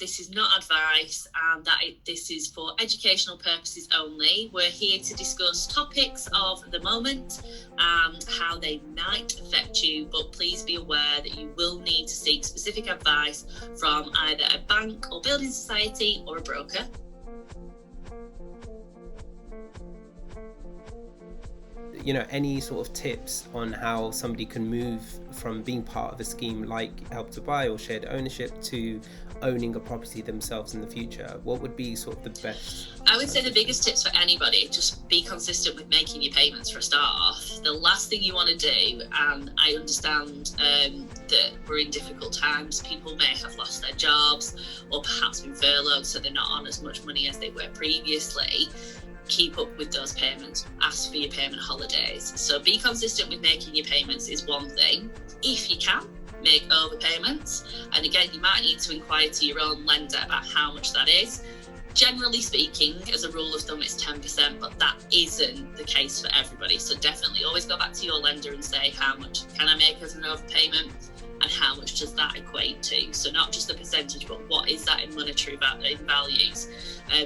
this is not advice and that this is for educational purposes only. We're here to discuss topics of the moment and how they might affect you, but please be aware that you will need to seek specific advice from either a bank or building society or a broker. Any sort of tips on how somebody can move from being part of a scheme like Help to Buy or shared ownership to owning a property themselves in the future? What would be sort of the best? I would say the biggest tips for anybody, just be consistent with making your payments for a start off. The last thing you want to do, and I understand that we're in difficult times, people may have lost their jobs or perhaps been furloughed, so they're not on as much money as they were previously. Keep up with those payments, ask for your payment holidays. So be consistent with making your payments is one thing. If you can, make overpayments. And again, you might need to inquire to your own lender about how much that is. Generally speaking, as a rule of thumb, it's 10%, but that isn't the case for everybody. So definitely always go back to your lender and say, how much can I make as an overpayment? And how much does that equate to? So not just the percentage, but what is that in monetary values?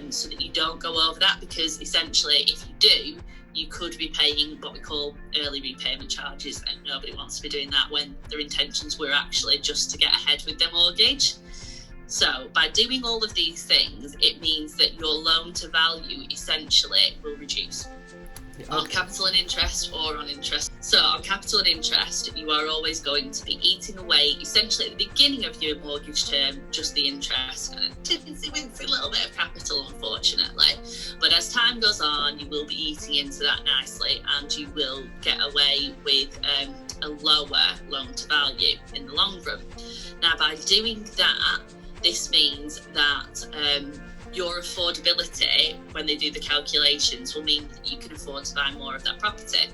So that you don't go over that, because essentially if you do, you could be paying what we call early repayment charges, and nobody wants to be doing that when their intentions were actually just to get ahead with their mortgage. So by doing all of these things, it means that your loan to value essentially will reduce. Okay. On capital and interest or on interest. So on capital and interest, you are always going to be eating away, essentially at the beginning of your mortgage term, just the interest, and a tendency with a little bit of capital, unfortunately. But as time goes on, you will be eating into that nicely, and you will get away with a lower loan to value in the long run. Now, by doing that, this means that your affordability, when they do the calculations, will mean that you can afford to buy more of that property.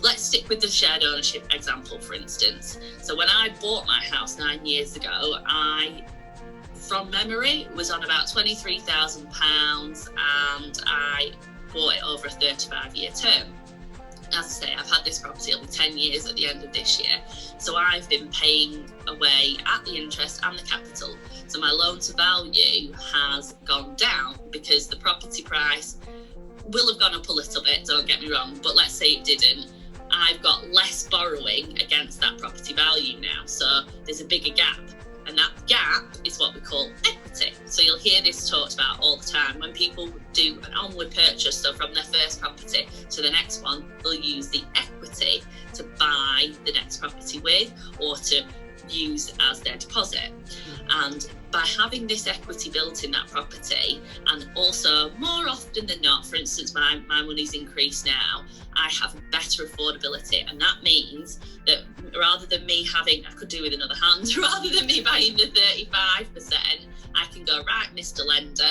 Let's stick with the shared ownership example, for instance. So when I bought my house 9 years ago, I, from memory, was on about £23,000, and I bought it over a 35-year term. As I say, I've had this property, it'll be 10 years at the end of this year. So I've been paying away at the interest and the capital. So my loan to value has gone down because the property price will have gone up a little bit, don't get me wrong, but let's say it didn't. I've got less borrowing against that property value now. So there's a bigger gap. And that gap is what we call equity. So you'll hear this talked about all the time. When people do an onward purchase, so from their first property to the next one, they'll use the equity to buy the next property with, or to use as their deposit. And by having this equity built in that property, and also more often than not, for instance, my money's increased now, I have better affordability. And that means that rather than me having, I could do with another hand, rather than me buying the 35%, I can go, right, Mr. Lender,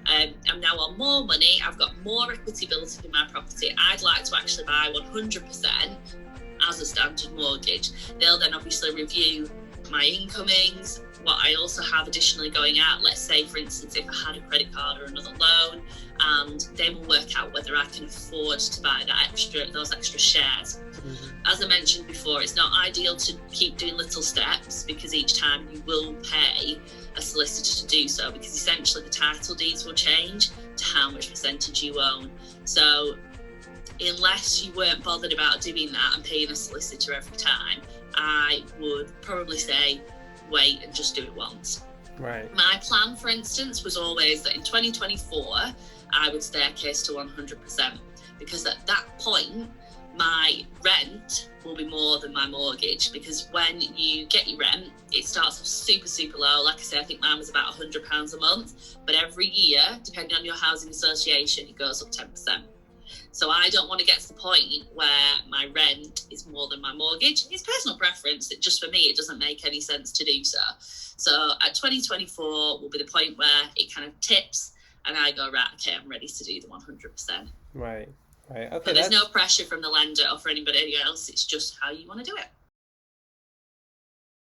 I'm now on more money, I've got more equity built in my property, I'd like to actually buy 100% as a standard mortgage. They'll then obviously review my incomings, what I also have additionally going out. Let's say, for instance, if I had a credit card or another loan, and they will work out whether I can afford to buy those extra shares. Mm-hmm. As I mentioned before, it's not ideal to keep doing little steps, because each time you will pay a solicitor to do so, because essentially the title deeds will change to how much percentage you own. So unless you weren't bothered about doing that and paying a solicitor every time, I would probably say wait and just do it once. Right. My plan, for instance, was always that in 2024 I would staircase to 100%, because at that point my rent will be more than my mortgage. Because when you get your rent, it starts off super low. Like I say, I think mine was about £100 a month, but every year, depending on your housing association, it goes up 10%. So I don't want to get to the point where my rent is more than my mortgage. It's personal preference. That just for me, it doesn't make any sense to do so. So at 2024 will be the point where it kind of tips and I go, right, okay, I'm ready to do the 100%. Right. Okay. But there's no pressure from the lender or for anybody else. It's just how you want to do it.